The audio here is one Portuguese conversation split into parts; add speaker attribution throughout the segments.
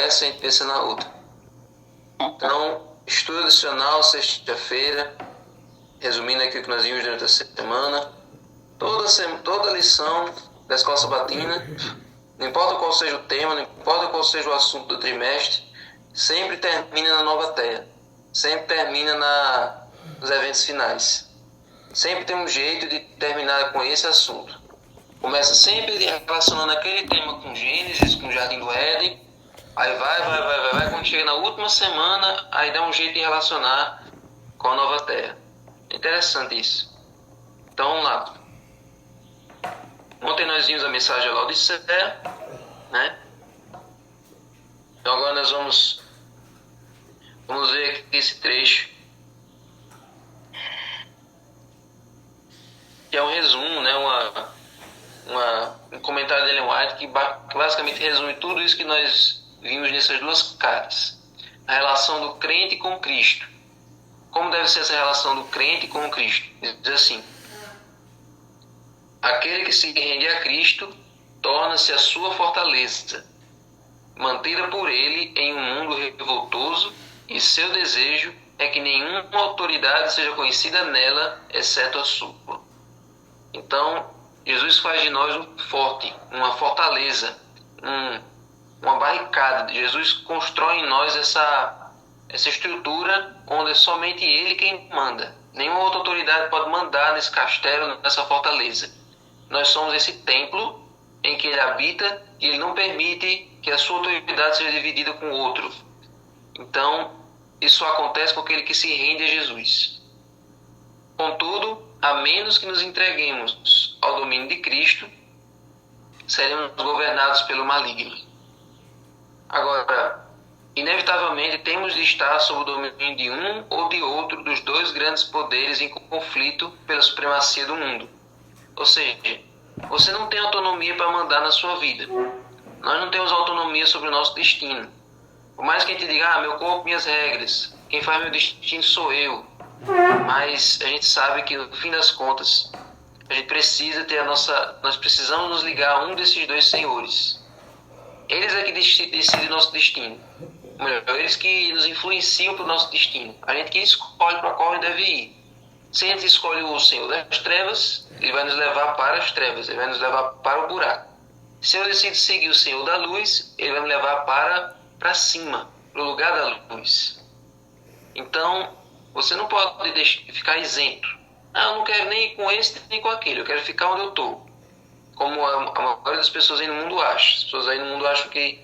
Speaker 1: conversa e a gente pensa na outra. Então, estudo adicional, sexta-feira, resumindo aqui o que nós vimos durante a semana. Toda lição da escola sabatina, não importa qual seja o tema, não importa qual seja o assunto do trimestre, sempre termina na nova terra, sempre termina nos eventos finais. Sempre tem um jeito de terminar com esse assunto. Começa sempre relacionando aquele tema com Gênesis, com o Jardim do Éden, aí vai, quando chega na última semana, aí dá um jeito de relacionar com a nova terra. É interessante isso. Então vamos lá. Ontem nós vimos a mensagem de Laodiceia, né? Então agora nós vamos ver aqui esse trecho, que é um resumo, né? Um comentário de Ellen White que basicamente resume tudo isso que nós vimos nessas duas cartas. A relação do crente com Cristo. Como deve ser essa relação do crente com Cristo? Diz assim: aquele que se rende a Cristo torna-se a sua fortaleza, mantida por ele em um mundo revoltoso, e seu desejo é que nenhuma autoridade seja conhecida nela, exceto a sua. Então, Jesus faz de nós um forte, uma fortaleza, uma barricada. Jesus constrói em nós essa estrutura onde é somente Ele quem manda. Nenhuma outra autoridade pode mandar nesse castelo, nessa fortaleza. Nós somos esse templo em que Ele habita e Ele não permite que a sua autoridade seja dividida com outro. Então, isso acontece com aquele que se rende a Jesus. Contudo, a menos que nos entreguemos ao domínio de Cristo, seremos governados pelo maligno. Agora, inevitavelmente temos de estar sob o domínio de um ou de outro dos dois grandes poderes em conflito pela supremacia do mundo. Ou seja, você não tem autonomia para mandar na sua vida. Nós não temos autonomia sobre o nosso destino. Por mais que a gente diga, meu corpo, minhas regras, quem faz meu destino sou eu. Mas a gente sabe que no fim das contas, a gente precisa ter nós precisamos nos ligar a um desses dois senhores. Eles é que decidem nosso destino. Ou melhor, eles que nos influenciam para o nosso destino. A gente que escolhe para qual a gente deve ir. Se a gente escolhe o Senhor das trevas, Ele vai nos levar para as trevas, Ele vai nos levar para o buraco. Se eu decido seguir o Senhor da luz, Ele vai me levar para cima, para o lugar da luz. Então, você não pode ficar isento. Eu não quero nem ir com esse, nem com aquele. Eu quero ficar onde eu estou. Como a maioria das pessoas aí no mundo acha. As pessoas aí no mundo acham que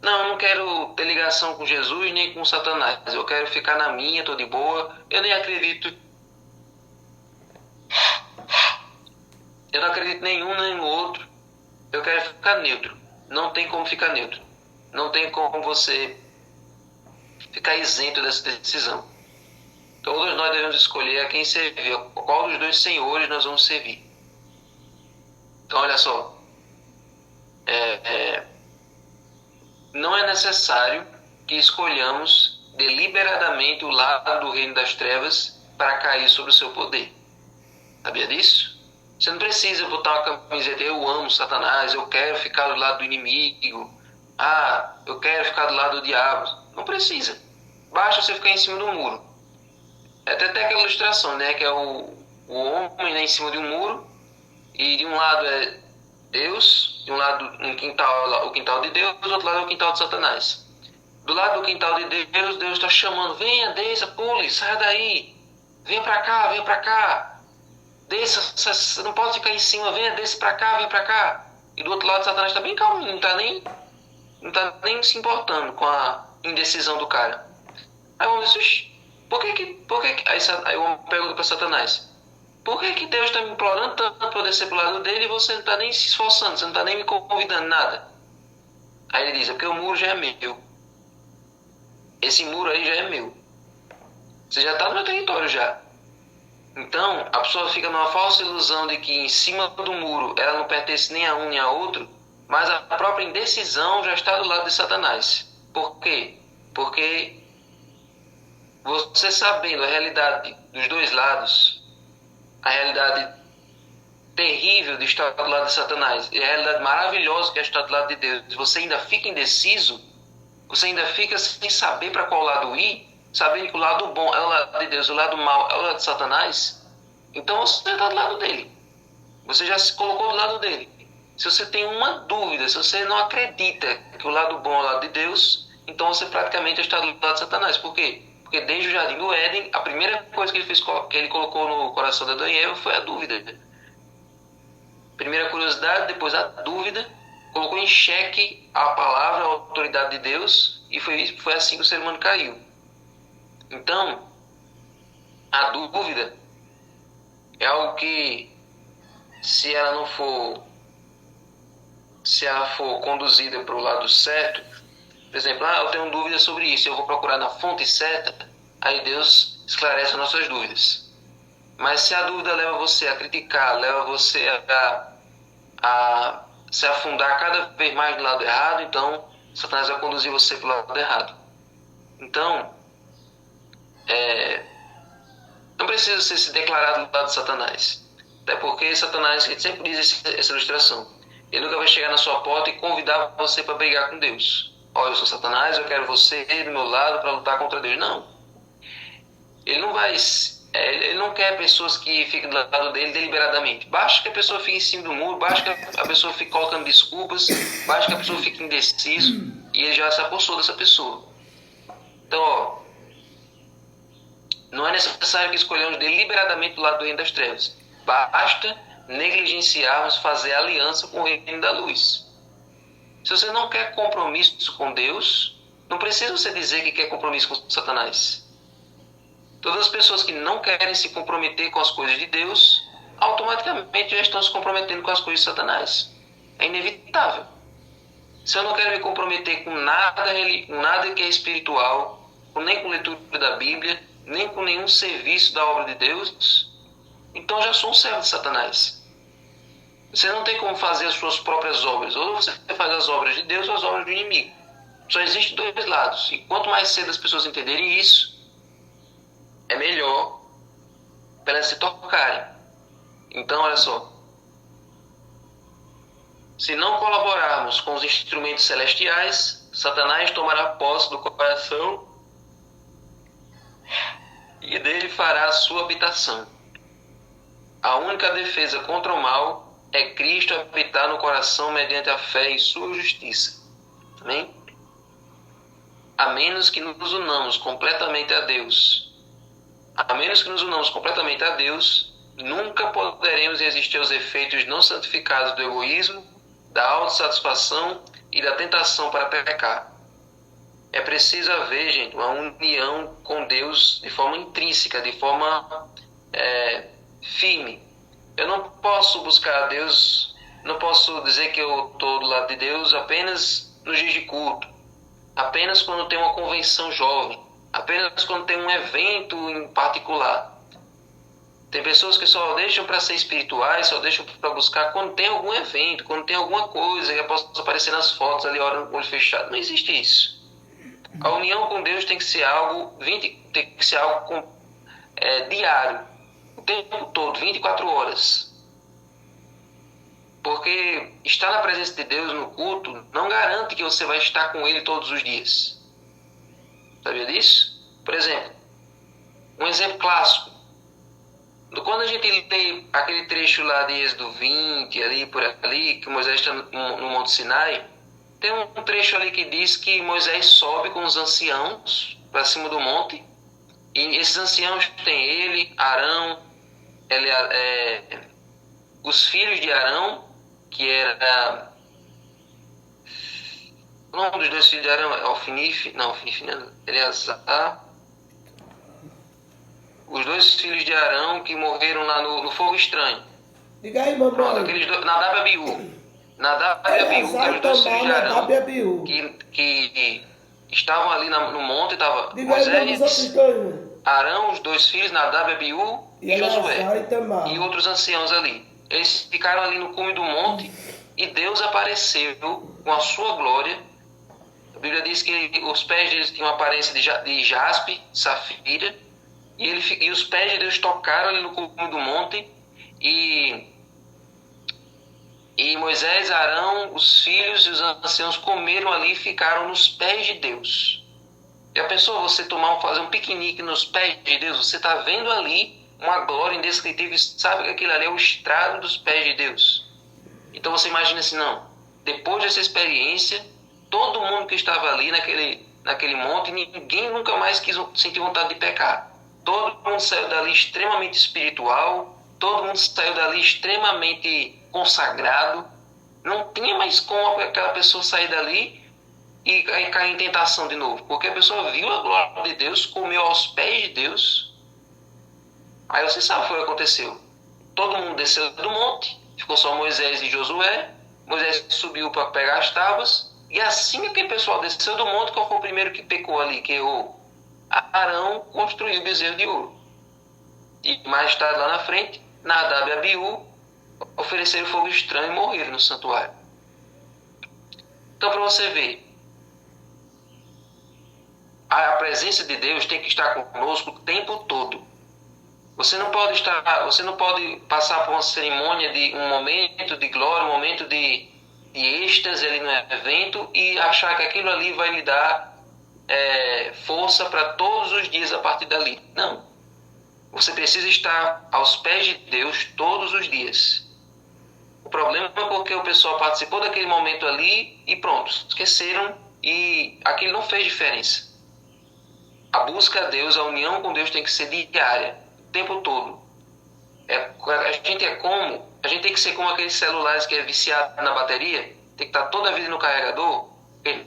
Speaker 1: eu não quero ter ligação com Jesus nem com Satanás. Eu quero ficar na minha, estou de boa. Eu nem acredito. Eu não acredito nenhum nem no outro. Eu quero ficar neutro. Não tem como ficar neutro. Não tem como você ficar isento dessa decisão. Todos nós devemos escolher a quem servir, qual dos dois senhores nós vamos servir. Então, olha só. Não é necessário que escolhamos deliberadamente o lado do reino das trevas para cair sob o seu poder. Sabia disso? Você não precisa botar uma camiseta, eu amo Satanás, eu quero ficar do lado do inimigo, eu quero ficar do lado do diabo. Não precisa. Basta você ficar em cima do muro. Até aquela ilustração, né? Que é o homem, né, em cima de um muro, e de um lado é Deus, de um lado o quintal de Deus, do outro lado é o quintal de Satanás. Do lado do quintal de Deus, Deus está chamando: venha, desça, pule, saia daí, venha para cá, desça, você não pode ficar em cima, venha, desça para cá, vem para cá. E do outro lado Satanás está bem calmo, não está nem se importando com a indecisão do cara. Aí vamos dizer, por que aí o homem pergunta para Satanás: por que Deus está me implorando tanto para descer para o lado dele e você não está nem se esforçando, você não está nem me convidando nada? Aí ele diz: porque o muro já é meu. Esse muro aí já é meu. Você já está no meu território já. Então, a pessoa fica numa falsa ilusão de que em cima do muro ela não pertence nem a um nem a outro, mas a própria indecisão já está do lado de Satanás. Por quê? Porque você sabendo a realidade dos dois lados, a realidade terrível de estar do lado de Satanás e a realidade maravilhosa que é estar do lado de Deus, se você ainda fica indeciso, você ainda fica sem saber para qual lado ir, sabendo que o lado bom é o lado de Deus, o lado mau é o lado de Satanás, então você está do lado dele. Você já se colocou do lado dele. Se você tem uma dúvida, se você não acredita que o lado bom é o lado de Deus, então você praticamente está do lado de Satanás. Por quê? Porque desde o jardim do Éden, a primeira coisa que ele colocou no coração de Adão e Eva foi a dúvida. Primeira curiosidade, depois a dúvida, colocou em xeque a palavra, a autoridade de Deus, e foi assim que o ser humano caiu. Então, a dúvida é algo que, se ela for conduzida para o lado certo, por exemplo, eu tenho dúvida sobre isso, eu vou procurar na fonte certa, aí Deus esclarece as nossas dúvidas. Mas se a dúvida leva você a criticar, leva você a se afundar cada vez mais do lado errado, então Satanás vai conduzir você para o lado errado. Então, não precisa você se declarar do lado de Satanás. Até porque Satanás, ele sempre diz essa ilustração. Ele nunca vai chegar na sua porta e convidar você para brigar com Deus. Olha, eu sou Satanás, eu quero você do meu lado para lutar contra Deus. Não. Ele não quer pessoas que fiquem do lado dele deliberadamente. Basta que a pessoa fique em cima do muro, basta que a pessoa fique colocando desculpas, basta que a pessoa fique indeciso e ele já se apossou dessa pessoa. Então, não é necessário que escolhamos deliberadamente do lado do reino das trevas. Basta negligenciarmos fazer aliança com o reino da luz. Se você não quer compromisso com Deus, não precisa você dizer que quer compromisso com Satanás. Todas as pessoas que não querem se comprometer com as coisas de Deus, automaticamente já estão se comprometendo com as coisas de Satanás. É inevitável. Se eu não quero me comprometer com nada que é espiritual, nem com leitura da Bíblia, nem com nenhum serviço da obra de Deus, então já sou um servo de Satanás. Você não tem como fazer as suas próprias obras. Ou você faz as obras de Deus ou as obras do inimigo. Só existem dois lados. E quanto mais cedo as pessoas entenderem isso, é melhor para elas se tocarem. Então, olha só. Se não colaborarmos com os instrumentos celestiais, Satanás tomará posse do coração e dele fará a sua habitação. A única defesa contra o mal é Cristo habitar no coração mediante a fé em sua justiça. Amém? A menos que nos unamos completamente a Deus. A menos que nos unamos completamente a Deus, nunca poderemos resistir aos efeitos não santificados do egoísmo, da autossatisfação e da tentação para pecar. É preciso haver, gente, uma união com Deus de forma intrínseca, de forma firme. Eu não posso buscar a Deus, não posso dizer que eu estou do lado de Deus apenas nos dias de culto, apenas quando tem uma convenção jovem, apenas quando tem um evento em particular. Tem pessoas que só deixam para ser espirituais, só deixam para buscar quando tem algum evento, quando tem alguma coisa que possa aparecer nas fotos ali, orando com o olho fechado. Não existe isso. A união com Deus tem que ser algo diário. O tempo todo, 24 horas. Porque estar na presença de Deus no culto não garante que você vai estar com Ele todos os dias. Sabia disso? Por exemplo, um exemplo clássico. Quando a gente lê aquele trecho lá de Êxodo 20, ali por ali, que Moisés está no Monte Sinai, tem um trecho ali que diz que Moisés sobe com os anciãos para cima do monte, e esses anciãos têm ele, Arão, os filhos de Arão, que era... O nome dos dois filhos de Arão é Ofnife, não, Eleazar. Os dois filhos de Arão que morreram lá no fogo estranho.
Speaker 2: Diga aí, mamãe.
Speaker 1: Pronto, aqueles dois, Nadab e Abiú. Nadab e Abiú, que eram os dois filhos de Arão, que estavam ali no monte, estava Moisés, Arão, os dois filhos, Nadab e Abiú e Josué. E outros anciãos ali. Eles ficaram ali no cume do monte e Deus apareceu com a sua glória. A Bíblia diz que os pés deles tinham aparência de jaspe, safira, e os pés de Deus tocaram ali no cume do monte, e E Moisés, Arão, os filhos e os anciãos comeram ali e ficaram nos pés de Deus. Já pensou você fazer um piquenique nos pés de Deus? Você está vendo ali uma glória indescritível e sabe que aquilo ali é o estrado dos pés de Deus. Então você imagina assim, não, depois dessa experiência, todo mundo que estava ali naquele monte, ninguém nunca mais quis sentir vontade de pecar. Todo mundo saiu dali extremamente espiritual, todo mundo saiu dali extremamente consagrado. Não tinha mais como aquela pessoa sair dali e cair em tentação de novo, porque a pessoa viu a glória de Deus, comeu aos pés de Deus. Aí você sabe o que aconteceu. Todo mundo desceu do monte, ficou só Moisés e Josué. Moisés subiu para pegar as tábuas, e assim que aquele pessoal desceu do monte, qual foi o primeiro que pecou ali, que errou? Arão construiu o bezerro de ouro. E mais tarde, lá na frente, Nadab e Abiú ofereceram fogo estranho e morreram no santuário. Então, para você ver, a presença de Deus tem que estar conosco o tempo todo. Você não pode passar por uma cerimônia de um momento de glória, um momento de êxtase ali no evento e achar que aquilo ali vai lhe dar força para todos os dias a partir dali. Não. Você precisa estar aos pés de Deus todos os dias. O problema é porque o pessoal participou daquele momento ali e pronto, esqueceram e aquilo não fez diferença. A busca a Deus, a união com Deus tem que ser diária, o tempo todo. A gente tem que ser como aqueles celulares que é viciado na bateria, tem que estar toda a vida no carregador,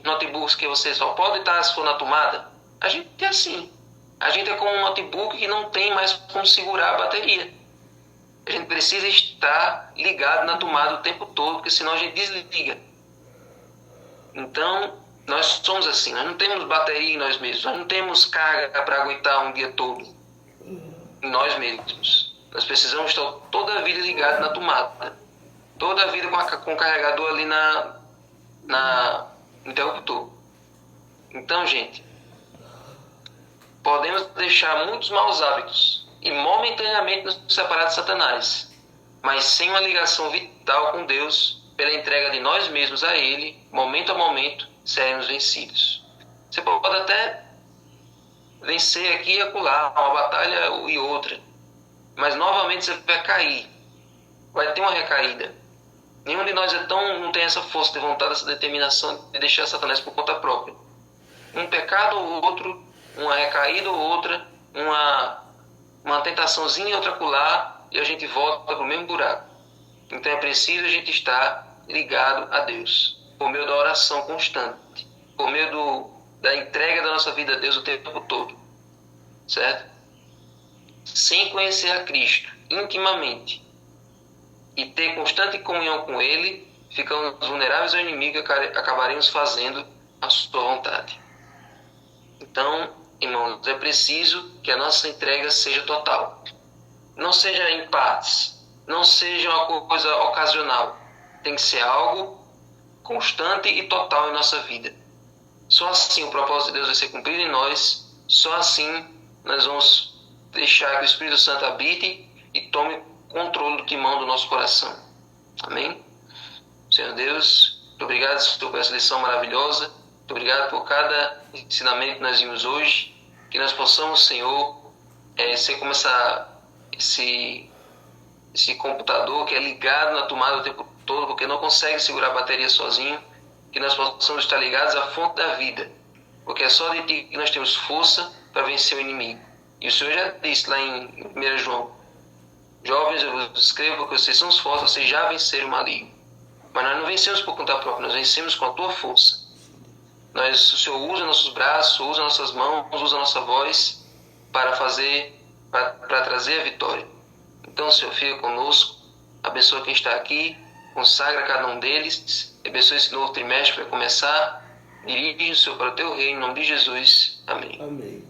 Speaker 1: notebooks que você só pode estar se for na tomada. A gente é assim. A gente é como um notebook que não tem mais como segurar a bateria. A gente precisa estar ligado na tomada o tempo todo, porque senão a gente desliga. Então, nós somos assim, nós não temos bateria em nós mesmos, nós não temos carga para aguentar um dia todo em nós mesmos. Nós precisamos estar toda a vida ligado na tomada, toda a vida com o carregador ali no interruptor. Então, gente, podemos deixar muitos maus hábitos e momentaneamente nos separar de Satanás, mas sem uma ligação vital com Deus, pela entrega de nós mesmos a Ele, momento a momento, seremos vencidos. Você pode até vencer aqui e acolá, uma batalha e outra, mas novamente você vai cair, vai ter uma recaída. Nenhum de nós não tem essa força de vontade, essa determinação de deixar Satanás por conta própria. Um pecado ou outro, uma recaída ou outra, uma tentaçãozinha e outra acolá, e a gente volta para o mesmo buraco. Então é preciso a gente estar ligado a Deus, por meio da oração constante, por meio da entrega da nossa vida a Deus o tempo todo, certo? Sem conhecer a Cristo intimamente e ter constante comunhão com Ele, ficamos vulneráveis ao inimigo e acabaremos fazendo a sua vontade. Então, irmãos, é preciso que a nossa entrega seja total. Não seja em partes, não seja uma coisa ocasional. Tem que ser algo constante e total em nossa vida. Só assim o propósito de Deus vai ser cumprido em nós, só assim nós vamos deixar que o Espírito Santo habite e tome controle do timão do nosso coração. Amém? Senhor Deus, muito obrigado, Senhor, por essa lição maravilhosa. Muito obrigado por cada ensinamento que nós vimos hoje. Que nós possamos, Senhor, ser como esse computador que é ligado na tomada o tempo todo, porque não consegue segurar a bateria sozinho. Que nós possamos estar ligados à fonte da vida, porque é só de Ti que nós temos força para vencer o inimigo. E o Senhor já disse lá em 1 João: jovens, eu vos escrevo porque vocês são os fortes, vocês já venceram o maligno. Mas nós não vencemos por conta própria, nós vencemos com a Tua força. O Senhor usa nossos braços, usa nossas mãos, usa a nossa voz para trazer a vitória. Então, Senhor, fica conosco, abençoa quem está aqui, consagra cada um deles, abençoa esse novo trimestre que vai começar, dirige o Senhor para o Teu reino, em nome de Jesus. Amém.
Speaker 2: Amém.